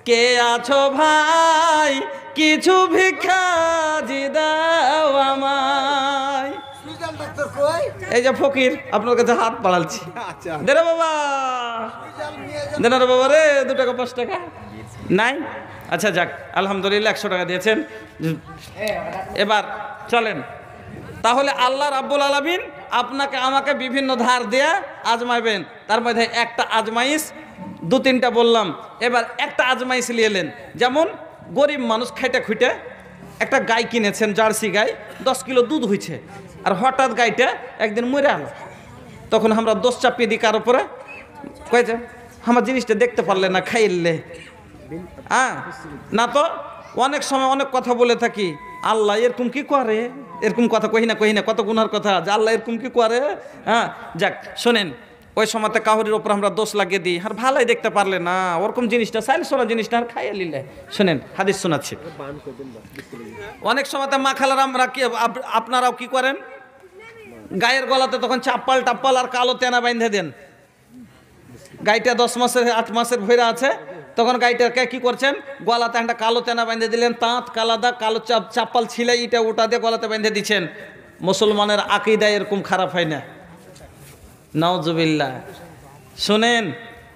কে আছো ভাই কিছু ভিক্ষা দাও আমায়। এই যে ফকির আপনার কাছে হাত বাড়াচ্ছি, দে রে বাবা, দে না রে বাবা রে, 2 টাকা 5 টাকা নাই। আচ্ছা যাক, আলহামদুলিল্লাহ 100 টাকা দিয়েছেন। এবার চলেন, তাহলে আল্লাহ রাব্বুল আলামিন আপনাকে আমাকে বিভিন্ন ধার দিয়ে আজমাইবেন। তার মধ্যে একটা আজমাইশ 2-3টা বললাম, এবার একটা আজমাইশ নিয়েলেন। যেমন গরিব মানুষ খাইটা খুঁটে একটা গাই কিনেছেন, জার্সি গাই, 10 কিলো দুধ হয়েছে, আর হঠাৎ গাইটা একদিন মরে আলো। তখন আমরা দোষ চাপিয়ে দিই কার উপরে, কয়েছে আমার জিনিসটা দেখতে পারলে না, খাইলে। হ্যাঁ না, তো অনেক সময় অনেক কথা বলে থাকি, আল্লাহ এরকম কি করে, এরকম কথা কহি না, কত গুনার কথা, যে আল্লাহ এরকম কি করে। হ্যাঁ যাক, শোনেন, ওই সময়তে কাহরির ওপর আমরা দোষ লাগিয়ে দিই, আর ভালোই দেখতে পারলে না, ওরকম জিনিসটা সাইল সোনা জিনিসটা আর খাইয়ে নিলে। শোনেন, হাদিস শোনাচ্ছি। অনেক সময়তে মা খালার আমরা কি, আপনারাও কি করেন, গায়ের গলাতে তখন চাপ্পাল টাপ্পাল আর কালো তেনা বাইন্ধে দেন। গাইটা 10 মাসের 8 মাসের ভৈরা আছে, তখন গাইটাকে কি করছেন, গলাতে একটা কালো তেনা বেঁধে দিলেন, তাঁত কালাদা কালো চাপ্পাল ছিলে ইটা ওটা দিয়ে গলাতে বেঁধে দিচ্ছেন। মুসলমানের আকীদা এরকম খারাপ হয় না, নাউজুবিল্লাহ। শোনেন,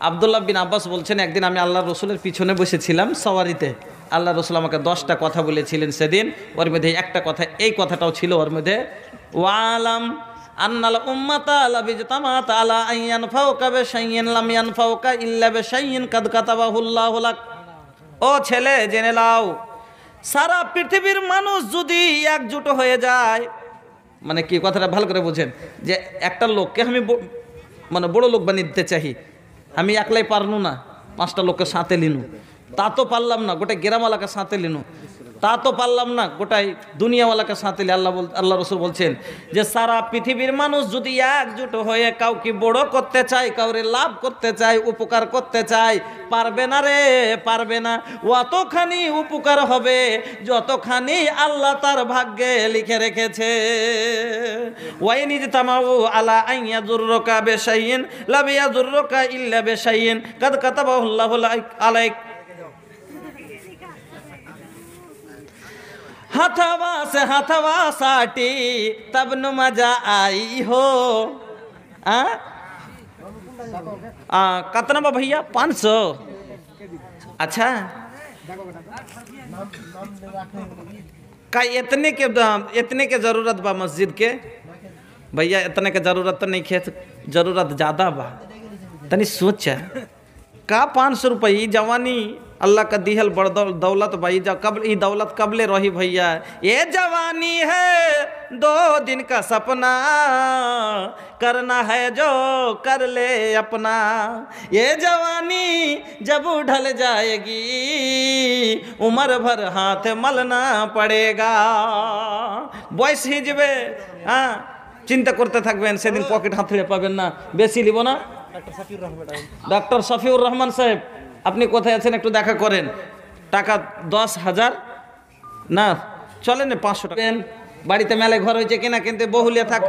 আব্দুল্লাহ বিন আব্বাস বলছেন, একদিন আমি আল্লাহ রসুলের পিছনে বসেছিলাম সওয়ারিতে, আল্লাহ রসুল আমাকে 10টা কথা বলেছিলেন সেদিন, ওর মধ্যে একটা কথা, এই কথাটাও ছিল ওর মধ্যে, ওয়ালাম আন্নাল উম্মাতা লা বিজতামাত আলা আইয়ান ফাওকা বিশাইইন লাম ইয়ানফাউকা ইল্লা বিশাইইন কাদ কাতাবাহুল্লাহু লাক। ও ছেলে, জেনে নাও, সারা পৃথিবীর মানুষ যদি একজোট হয়ে যায়, মানে কি কথাটা ভালো করে বুঝেন, যে একটা লোককে আমি মানে বড় লোক বানিয়ে দিতে চাই, আমি একলাই পারনু না, 5টা লোককে সাথে লিনু, তা তো পারলাম না, গোটা গ্রামওয়ালাকে সাথে লিনু, তা তো পারলাম না, গোটাই দুনিয়াওয়ালাকে সাথে লি। আল্লাহ রসুল বলছেন যে সারা পৃথিবীর মানুষ যদি একজোট হয়ে কাউকে বড় করতে চায়, কাউরে লাভ করতে চায়, উপকার করতে চায়, পারবে না রে, পারবে না। অতখানি উপকার হবে যতখানি আল্লাহ তার ভাগ্যে লিখে রেখেছে। ওয়াইনি তামাউ আলা আইয়াজুররুকা বিশাইইন লা ইয়াজুররুকা ইল্লা বিশাইইন কাদ কাতাবাহুল্লাহু আলাইক। हथवा से हथवा साटी तब न मजा आई हो। कितना बा भैया, 500। अच्छा, का इतने के जरूरत बा मस्जिद के भैया, इतने के जरूरत तो नहीं, खेत जरूरत ज़्यादा बा, तनी सोचा का 500 रुपये जवानी अल्लाह का दिहल बड़ दौलत भाई, कब ये दौलत कबले रही भैया, ये जवानी है 2 दिन का सपना, करना है जो कर ले अपना, ये जवानी जब ढल जाएगी उम्र भर हाथ मलना पड़ेगा। बयस हिजबे, हाँ चिंता करते থাকবেন, সেদিন পকেট হাতড়ে পাবেন না। বেশি লিব না। ডক্টর শফিউর রহমান সাহেব, আপনি কোথায় আছেন, একটু দেখা করেন। টাকা 10,000 না, চলেন 500 টাকা। বাড়িতে মেলায় ঘর হয়েছে কিনা, কিন্তু বহুলিয়া থাক,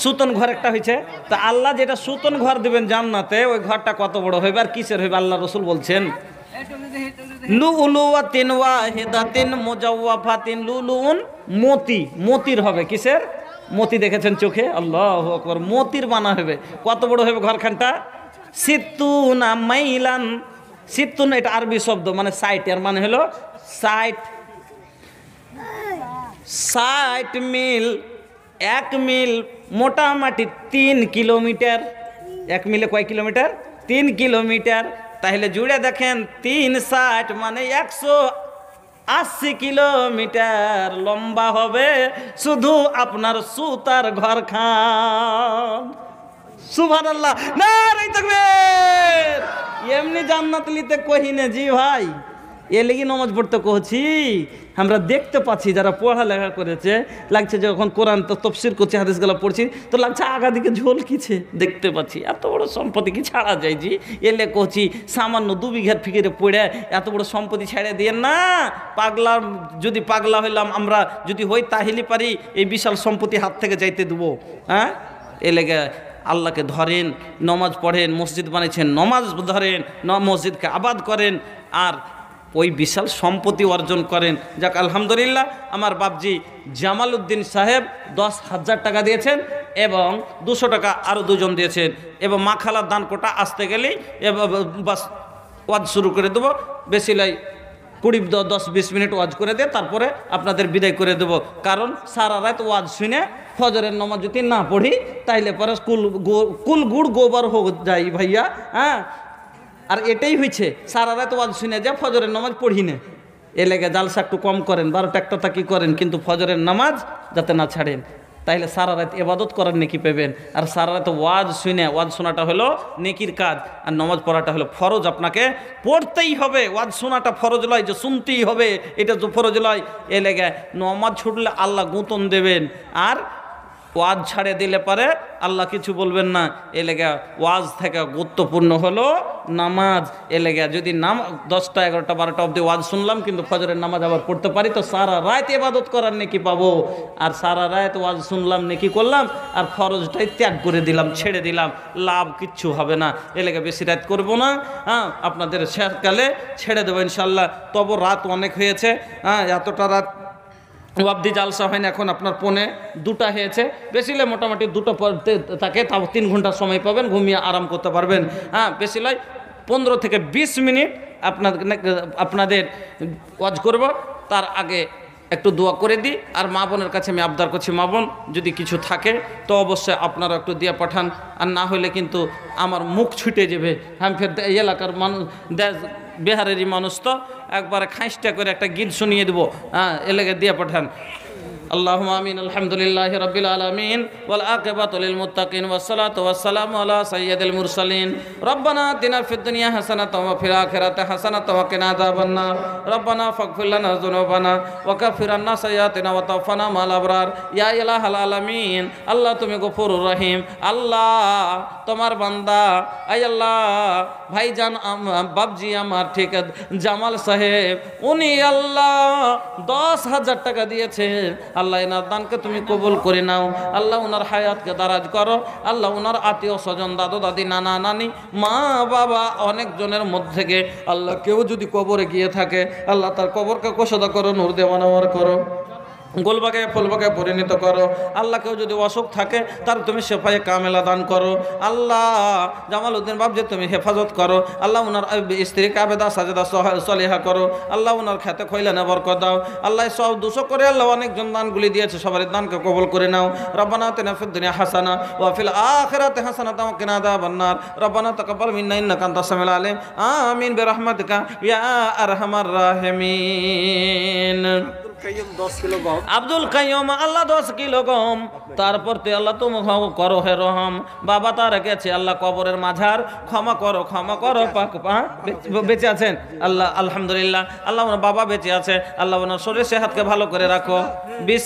সুতন ঘর একটা হয়েছে, তা আল্লাহ যেটা সুতন ঘর দিবেন জান্নাতে, ওই ঘরটা কত বড় হইবে আর কিসের হইবে, আল্লাহ রসুল বলছেন লুলুওয়াতিন ওয়াহিদাতিন মুজাওয়াফাতিন লুলুন, মতি, মতির হবে, কিসের মতি, দেখেছেন চোখে, আল্লাহু আকবার, মতির বানা হবে। কত বড় হবে ঘরখানটা, সিত্তুনা মাইলান, সিত্তুন এটা আরবি শব্দ, মানে 60, এর মানে হলো 60 মিল। 1 মিল মোটামুটি 3 কিলোমিটার। 1 মিলে কয় কিলোমিটার, 3 কিলোমিটার। তাহলে জুড়ে দেখেন 360 মানে 180 কিলোমিটার লম্বা হবে শুধু আপনার সুতার ঘরখান। সুবহানাল্লাহ, নারে তাকবীর। এমনি জান্নাত লিতে কহিনে জি ভাই, এ লেগে নামাজ পড়তে কহছি। আমরা দেখতে পাচ্ছি যারা পড়ালেখা করেছে, লাগছে যখন কোরআন তো তফসির করছে, হাদিসগুলো পড়ছি, তো লাগছে আগা দিকে ঝলকিছে, দেখতে পাচ্ছি এত বড় সম্পত্তি কি ছাড়া যায় জি। এলে কহছি সামান্য 2 বিঘার ফিকিরে পড়ে এত বড় সম্পত্তি ছেড়ে দিয়ে না, পাগলা যদি পাগলা হইলাম আমরা, যদি হই তাহলে পারি এই বিশাল সম্পত্তি হাত থেকে যাইতে দেবো। হ্যাঁ, এ লেগে আল্লাহকে ধরেন, নমাজ পড়েন, মসজিদ বানিয়েছেন নমাজ ধরেন, মসজিদকে আবাদ করেন আর ওই বিশাল সম্পত্তি অর্জন করেন। যাক আলহামদুলিল্লাহ, আমার বাপজি জামাল উদ্দিন সাহেব 10,000 টাকা দিয়েছেন এবং 200 টাকা আরও দুজন দিয়েছেন এবং মা খালার দান কোটা আসতে গেলেই বাস ওয়াজ শুরু করে দেবো। বেশি লাই 10-20 মিনিট ওয়াজ করে দিয়ে তারপরে আপনাদের বিদায় করে দেব। কারণ সারা রাত ওয়াজ শুনে ফজরের নামাজ যদি না পড়ি তাইলে পরে কুল গুড় গোবর হোক যাই ভাইয়া। হ্যাঁ, আর এটাই হয়েছে, সারা রাত ওয়াজ শুনে যা ফজরের নামাজ পড়ি না। এ লেগে জালসা একটু কম করেন, 12টা 1টা কি করেন, কিন্তু ফজরের নামাজ যাতে না ছাড়েন, তাইলে সারা রাত ইবাদত করার নেকি পাবেন। আর সারা রাত ওয়াজ শুনে, ওয়াজ শোনাটা হলো নেকির কাজ আর নামাজ পড়াটা হলো ফরজ। আপনাকে পড়তেই হবে, ওয়াজ শোনাটা ফরজ লয় যে শুনতেই হবে, এটা তো ফরজ লয়। এ লেগে নামাজ ছুটলে আল্লাহ গুঁতন দেবেন আর ওয়াজ ছাড়ে দিলে পারে আল্লাহ কিছু বলবেন না। এ লেগে ওয়াজ থেকে গুরুত্বপূর্ণ হলো নামাজ। এ লেগে যদি 10টা 11টা 12টা অবধি ওয়াজ শুনলাম কিন্তু ফজরের নামাজ আবার পড়তে পারি তো সারা রাত ইবাদত করার নেকি পাবো। আর সারা রাত ওয়াজ শুনলাম নেকি করলাম আর ফরজটাই ত্যাগ করে দিলাম, ছেড়ে দিলাম, লাভ কিচ্ছু হবে না। এ লেগে বেশি রাত করবো না। হ্যাঁ, আপনাদের শেষকালে ছেড়ে দেবো ইনশাল্লাহ। তবু রাত অনেক হয়েছে। হ্যাঁ, এতটা রাত অবধি জালসা হয় না, এখন আপনার 1:45 হয়েছে। বেশিলে মোটামুটি 2টা পড়তে থাকে, তাও 3 ঘন্টা সময় পাবেন, ঘুমিয়ে আরাম করতে পারবেন। হ্যাঁ, বেশি নয় 15 থেকে 20 মিনিট আপনাদের ওয়াজ করব। তার আগে একটু দোয়া করে দিই। আর মা বোনের কাছে আমি আবদার করছি, মা বোন যদি কিছু থাকে তো অবশ্যই আপনারা একটু দিয়ে পাঠান, আর না হলে কিন্তু আমার মুখ ছুটে যাবে। আমি ফের এই এলাকার মানুষ, বিহারেরই মানুষ তো একবারে খাইসটা করে একটা গীত শুনিয়ে দেবো। হ্যাঁ, এলাকায় দিয়ে পাঠান। আল্লাহুম্মা আমিন। আলহামদুলিল্লাহি রাব্বিল আলামিন ওয়াল আকিবাতু লিল মুত্তাকিন ওয়াসসালাতু ওয়াসসালামু আলা সাইয়্যিদিল মুরসালিন। রব্বানা আতিনা ফিদ দুনিয়া হাসানাতাও ওয়া ফিল আখিরাতি হাসানাতাও ওয়া কিনা আযাবান্নার। রব্বানা ফাগফির লানা যুনুবানা ওয়া কাফির আন্না সাইয়্যাতিনা ওয়া তাওফানা মাল আবরার। ইয়া ইলাহাল আলামিন, আল্লাহ তুমি গফুরুর রহিম। আল্লাহ তোমার বান্দা, আয় আল্লাহ ভাইজান বাবজি আমার ঠিক জামাল সাহেব, উনি আল্লাহ 10,000 টাকা দিয়েছে। আল্লাহ এনার দানকে তুমি কবুল করে নাও। আল্লাহ ওনার হায়াতকে দারাজ করো। আল্লাহ ওনার আত্মীয় স্বজন, দাদু দাদি, নানা নানি, মা বাবা অনেকজনের মধ্যে থেকে আল্লাহ কেউ যদি কবরে গিয়ে থাকে আল্লাহ তার কবরকে কোষদা করো, নূর দেওয়ানাওয়ার করো, গোলবাগে ফুলবাগে পরিণত করো। আল্লাহ কেউ যদি অসুখ থাকে তার তুমি শেফায়ে কামেলা দান করো। আল্লাহ জামাল উদ্দিন বাবজি তুমি হেফাজত করো। আল্লাহ ওনার স্ত্রী কাবেদা সাজেদা সলিহা করো। আল্লাহ ওনার খেতে খৈলানে বরকত দাও। আল্লাহ সব 200 করে আল্লাহ অনেকজন দানগুলি দিয়েছে, সবার দানকে কবুল করে নাও। রব্বানা আতিনা ফিদ দুনিয়া হাসানা ওয়া ফিল আখিরাতি হাসানাতাও ওয়া কিনা আযাবান্নার। রব্বানা তাকাব্বাল মিন্না ইন্নাকা আনতাস সামিউল আলিম। আমিন বিরহমাতিকা ইয়া আরহামার রাহিমিন। আব্দুল কাইয়ুম আল্লাহ 10 কিলো গম, তারপর তে আল্লাহ তুমি করো হে রহম। বাবা তার গেছে আল্লাহ কবরের মাঝার, ক্ষমা করো পাক বেঁচে আছেন আল্লাহ আলহামদুলিল্লাহ। আল্লাহ ওনার বাবা বেঁচে আছে, আল্লাহ ওনার শরীর সেহাতকে ভালো করে রাখো। 20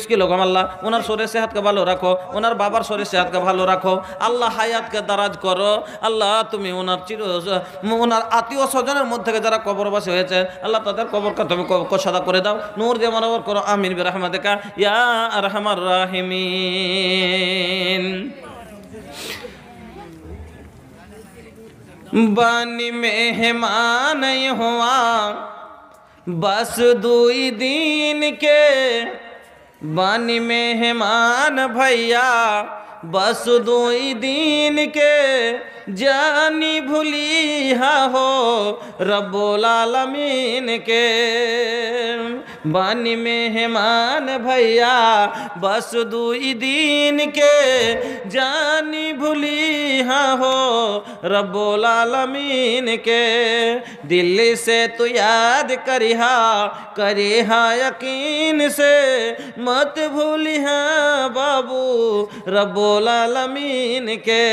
কিলো গম আল্লাহ ওনার শরীর সেহাতকে ভালো রাখো, ওনার বাবার শরীর সেহাতকে ভালো রাখো। আল্লাহ হায়াতকে দারাজ করো। আল্লাহ তুমি ওনার আত্মীয় স্বজনের মধ্যে থেকে যারা কবরবাসী হয়েছে আল্লাহ তাদের কবরকে তুমি কোষাদা করে দাও, নূর দিয়ে মানবর করো। আমিন বিরহমাতিকা ইয়া আরহামার রাহিমিন। बानी मेहमान हुआ बस 2 दिन के, बानी मेहमान भैया बस 2 दिन के, जानी भूलिया हो रब्बुल आलमीन के। बानी मेहमान भैया बस 2 दिन के, जानी भूलिया हो रब्बुल आलमीन के। दिल्ली से तू याद करिहा यकीन से, मत भूलिहा बाबू रब्बुल आलमीन के।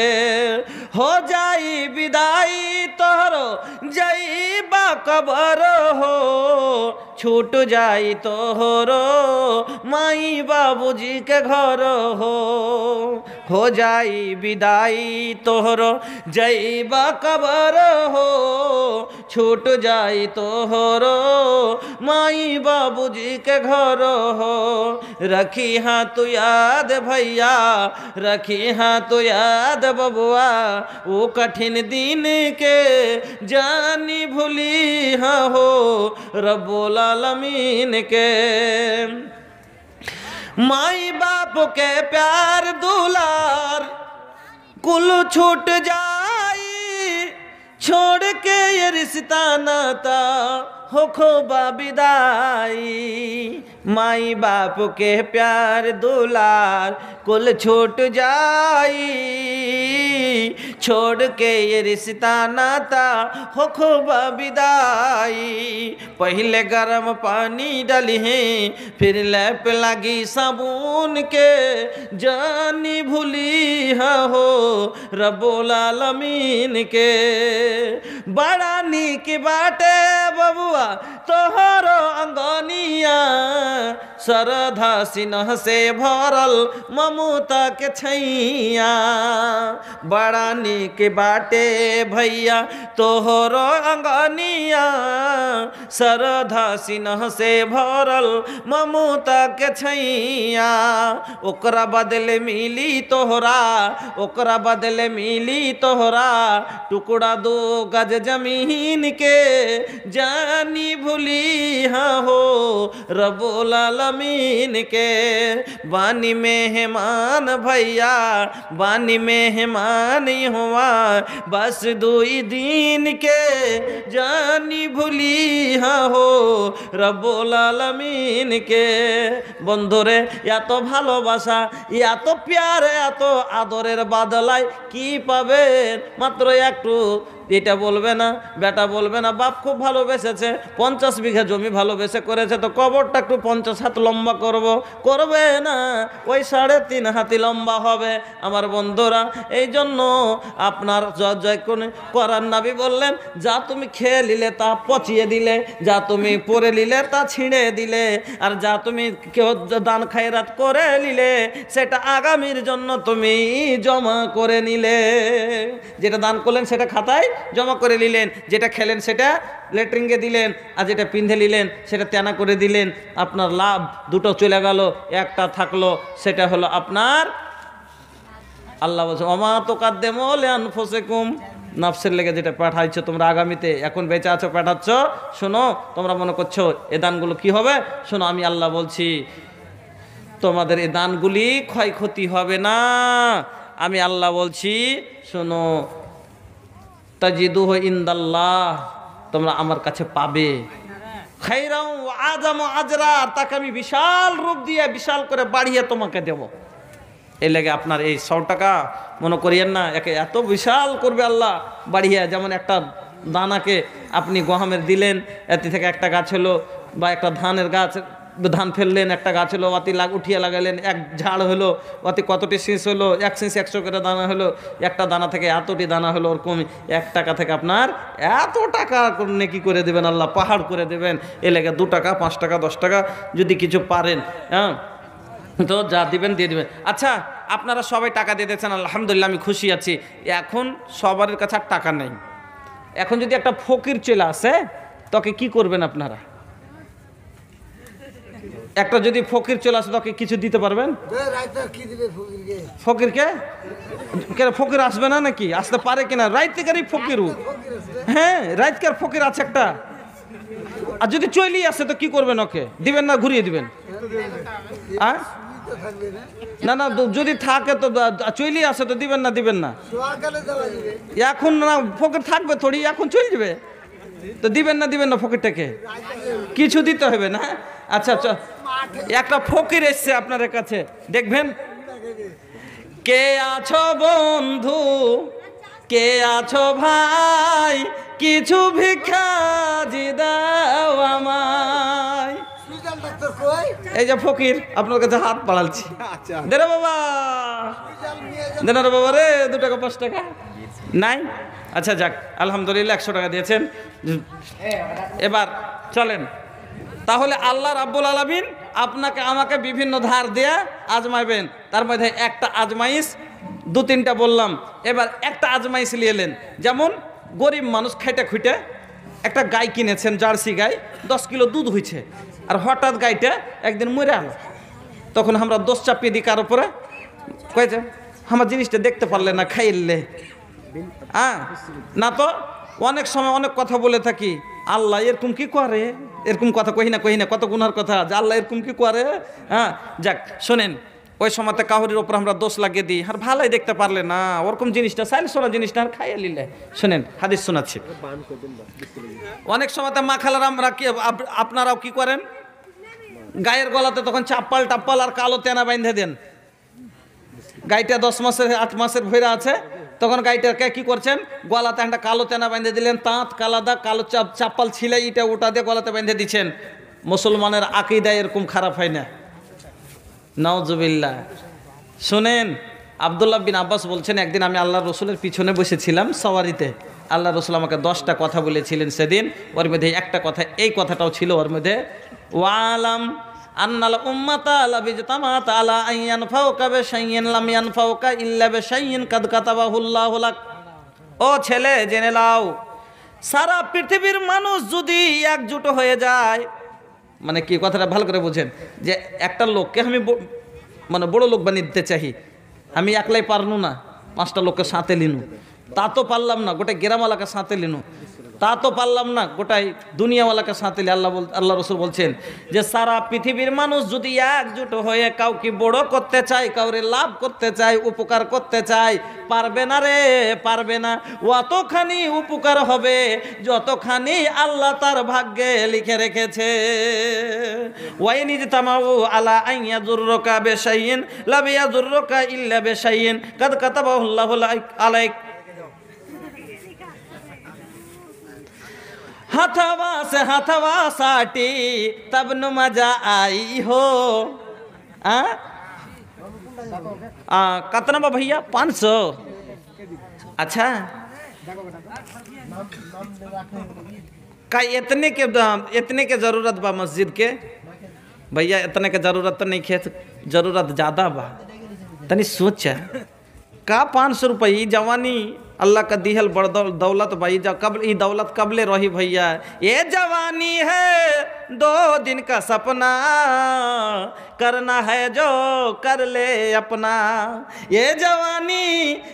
हो जाई विदाई तोहरो जाइबा कबर हो, छूट जाई तोहरो माई बाबूजी के घर हो। हो जाई विदाई तोहरो जईबा कबर हो छूट जाई तोहरो माई बाबूजी के घर हो रखी हाँ तू याद भैया रखी हाँ तू याद बबुआ वो कठिन दिन के जानी भूली हाँ हो रब्बुल आलमीन के माई बाप के प्यार दुलार कुल छूट जाई छोड़ के ये रिश्ता नाता हो खोबा विदाई माई बाप के प्यार दुलार कुल छूट जाई छोड़ के ये रिश्ता नाता हो खोबा विदाई पहले गरम पानी डाली है फिर लैप लगी साबुन के जानी भूली हो रब्बुल आलमीन के बड़ा नीक बाटे बबुआ तोहरो अंगनिया सरधा सिन्ह से भरल ममता के छैया बड़ा नीक बाटे भैया तोहरो अंगनिया सरधा सिन्ह से भरल ममता के छैया ओकरा बदले मिली तोहरा ओकरा बदले मिली तोहरा टुकड़ा दो गज जमीन के जानी भूली हाँ हो रब्बुल आलमीन के बानी मेहमान भैया बानी मेहमान हुआ बस 2 दिन के जानी भूली हाँ हो रब्बुल आलमीन के बंधुरे এত ভালোবাসা এত প্যার এত আদরের বাদলায় কি পাবেন মাত্র একটু এটা বলবে না বেটা বলবে না বাপ খুব ভালোবেসেছে 50 বিঘা জমি ভালোবেসে করেছে তো কবরটা একটু 50 হাত লম্বা করবে না ওই 3.5 হাতি লম্বা হবে আমার বন্ধুরা এই জন্য আপনার জয় করার নবী বললেন যা তুমি খেয়ে নিলে তা পচিয়ে দিলে যা তুমি পরে নিলে তা ছিঁড়ে দিলে আর যা তুমি কেউ দান খায়রাত করে নিলে সেটা আগামীর জন্য তুমি জমা করে নিলে যেটা দান করলেন সেটা খাতায় জমা করে নিলেন যেটা খেলেন সেটা লেট্রিনকে দিলেন আর যেটা পিন্ধে নিলেন সেটা তেনা করে দিলেন আপনার লাভ দুটো চলে গেল একটা থাকলো সেটা হলো আপনার আল্লাহ বলছে ওমা তুকাদ্দিমু লিআনফুসিকুম নফসের লেগে যেটা পাঠাইছো তোমরা আগামীতে এখন বেঁচে আছো পাঠাচ্ছ শোনো তোমরা মনে করছো এই দানগুলো কি হবে শোনো আমি আল্লাহ বলছি তোমাদের এই দানগুলি ক্ষয়ক্ষতি হবে না আমি আল্লাহ বলছি শোনো তাজিদুহু ইনদাল্লাহ তোমরা আমার কাছে পাবে খায়রাও ওয়া আযামু আজরা তাকে আমি বিশাল রূপ দিয়ে বিশাল করে বাড়িয়ে তোমাকে দেব এই লাগে আপনার এই 100 টাকা মনে করিয়েন না একে এত বিশাল করবে আল্লাহ বাড়িয়ে যেমন একটা দানাকে আপনি গহমের দিলেন এতে থেকে একটা গাছ হলো বা একটা ধানের গাছ ধান ফেললেন একটা গাছ হলো অতি উঠিয়ে লাগালেন এক ঝাড় হলো অতি কতটি শীষ হলো 1 শীষ 100 করে দানা হলো একটা দানা থেকে এতটি দানা হলো ওরকম 1 টাকা থেকে আপনার এত টাকা নেকি করে দেবেন আল্লাহ পাহাড় করে দেবেন এ লেগে 2 টাকা 5 টাকা 10 টাকা যদি কিছু পারেন হ্যাঁ তো যা দিবেন দিয়ে দিবেন আচ্ছা আপনারা সবাই টাকা দিয়ে দিয়েছেন আলহামদুলিল্লাহ আমি খুশি আছি এখন সবার কাছে আর টাকা নেই এখন যদি একটা ফকির চলে আসে তোকে কি করবেন আপনারা একটা যদি ফকির চলে আসে তোকে কিছু দিতে পারবেন ফকিরকে কেন ফকির আসবে না নাকি আসতে পারে কিনা রাইতেকারই ফকিরও হ্যাঁ রাইতকার ফকির আছে একটা আর যদি চলেই আসে তো কি করবেন ওকে দিবেন না ঘুরিয়ে দিবেন না না যদি থাকে তো চলেই আসে তো দিবেন না এখন না ফকির থাকবে থোড়ি এখন চলে যাবে তো দিবেন না ফকিরটাকে কিছু দিতে হবে না আচ্ছা আচ্ছা একটা ফকির এসছে আপনার কাছে দেখবেন কে আছো বন্ধু কে আছো ভাই কিছু ভিক্ষা দাও আমায় এই যে ফকির আপনার কাছে হাত বাড়াচ্ছি দে রে বাবা দে না রে বাবা রে 2 টাকা 5 টাকা নাই আচ্ছা যাক আলহামদুলিল্লাহ 100 টাকা দিয়েছেন এবার চলেন তাহলে আল্লাহ রাব্বুল আলামিন আপনাকে আমাকে বিভিন্ন ধার দিয়ে আজমাইবেন তার মধ্যে একটা আজমাইশ দু তিনটা বললাম, এবার একটা আজমাইশ নিয়ে এলেন। যেমন গরিব মানুষ খাইটা খুঁটে একটা গাই কিনেছেন, জার্সি গাই, 10 কিলো দুধ হয়েছে, আর হঠাৎ গাইটা একদিন মরে আলো। তখন আমরা দোষ চাপিয়ে দিই কার উপরে, কয়েছে আমার জিনিসটা দেখতে পারলে না, খাইলে। হ্যাঁ না তো অনেক সময় অনেক কথা বলে থাকি, আল্লাহ এরকম কি করে, এরকম কথা কহি না কত গুনার কথা, যে আল্লাহ এরকম কি করে। হ্যাঁ যাক শোনেন, ওই সময়তে কাহরির ওপর আমরা দোষ লাগিয়ে দিই, আর ভালোই দেখতে পারলে না, ওরকম জিনিসটা সাইল সোনা জিনিসটা আর খাইয়ে নিলে। শোনেন হাদিস শোনাচ্ছি। অনেক সময়তে মা খালার আমরা কি, আপনারাও কি করেন, গায়ের গলাতে তখন চাপ্পাল টাপ্পাল আর কালো তেনা বাইন্ধে দেন। গাইটা 10 মাসের 8 মাসের ভৈরা আছে, তখন গাইটাকে কি করছেন, গলাতে একটা কালো তেনা বেঁধে দিলেন, তাঁত কালাদা কালো চাপ্পাল ছিলে ইটা ওটা দিয়ে গলাতে বেঁধে দিচ্ছেন। মুসলমানের আকীদা এরকম খারাপ হয় না, নাউজুবিল্লাহ। শোনেন, আব্দুল্লাহ বিন আব্বাস বলছেন, একদিন আমি আল্লাহ রসুলের পিছনে বসেছিলাম সওয়ারিতে, আল্লাহ রসুল আমাকে 10টা কথা বলেছিলেন সেদিন, ওর মধ্যে একটা কথা, এই কথাটাও ছিল ওর মধ্যে, ওয়ালাম আন্নাল উম্মাতা লাবিজতামাত আলা আইয়ান ফাওকা বিশাইইন লাম ইয়ানফাউকা ইল্লা বিশাইইন কাদ কাতাবাহুল্লাহু লাক। ও ছেলে জেনে নাও, সারা পৃথিবীর মানুষ যদি একজোট হয়ে যায়, মানে কি কথাটা ভালো করে বুঝেন, যে একটা লোককে আমি মানে বড় লোক বানিয়ে দিতে চাই, আমি একলাই পারনু না, 5টা লোককে সাথে লিনু, তা তো পারলাম না, গোটা গ্রামওয়ালাকে সাথে লিনু, তা তো পারলাম না, গোটাই দুনিয়াওয়ালাকে সাথে লি। আল্লাহ রসুল বলছেন যে সারা পৃথিবীর মানুষ যদি একজোট হয়ে কাউকে বড় করতে চায়, কাউরে লাভ করতে চায়, উপকার করতে চায়, পারবে না রে, পারবে না। অতখানি উপকার হবে যতখানি আল্লাহ তার ভাগ্যে লিখে রেখেছে। ওয়াইনি তামাউ আলা আইয়াজুররুকা বিশাইইন লা ইয়াজুররুকা ইল্লা বিশাইইন কাদ কাতাবাহুল্লাহু আলাইক। हथवा से हथवा साटी तब न मजा आई हो। कितना बा भैया, 500। अच्छा का इतने के जरूरत बा मस्जिद के भैया, इतने के जरूरत तो नहीं, खेत जरूरत ज़्यादा बा, तनी सोच का 500 रुपये जवानी अल्लाह का दिहल बड़ दौलत भाई, कब ये दौलत कबले रही भैया, ये जवानी है 2 दिन का सपना, करना है जो कर ले अपना, ये जवानी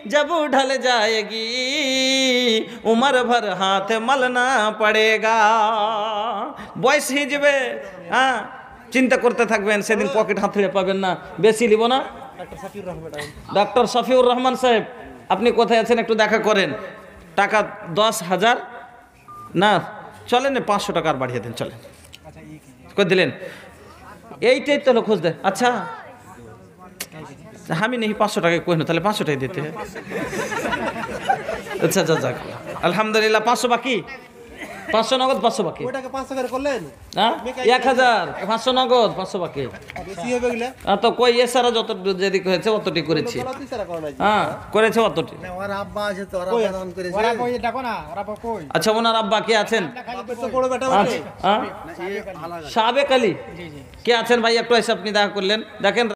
जब ढल जाएगी उम्र भर हाथ मलना पड़ेगा। बयस हिजबे, हाँ चिंता करते থাকবেন, সেদিন পকেট হাতড়ে পাবেন না। বেশি লিব না। ডক্টর শফিউর রহমান সাহেব, আপনি কোথায় আছেন, একটু দেখা করেন। টাকা 10,000 না, চলেন 500 টাকা আর বাড়িয়ে দেন, চলেন। কই দিলেন? এইটাই তো খোঁজ দেয়। আচ্ছা আমি নেই 500 টাকা কই না, তাহলে 500 টাকাই দিতে। আচ্ছা আচ্ছা যাক, আলহামদুলিল্লাহ। 500 বাকি, 500 নগদ, 500 বাকি। ওটাকে 500 করে করলেন? হ্যাঁ 1000, 500 নগদ, 500 বাকি। বেশি হবে গলে? তো কই এসারা যত যেদিক হয়েছে অতটি করেছি। হ্যাঁ করেছে অতটি। না ওর আব্বা আছে তো, ওর আব্বা দান করেছে। ওরা কই দেখো না, ওর আব্বা কই? আচ্ছা ওনার আব্বা কে আছেন? বড় বেটা আছে। হ্যাঁ সাবেক আলী কে আছেন ভাই, একটু এসে আপনি দেখা করলেন, দেখেন।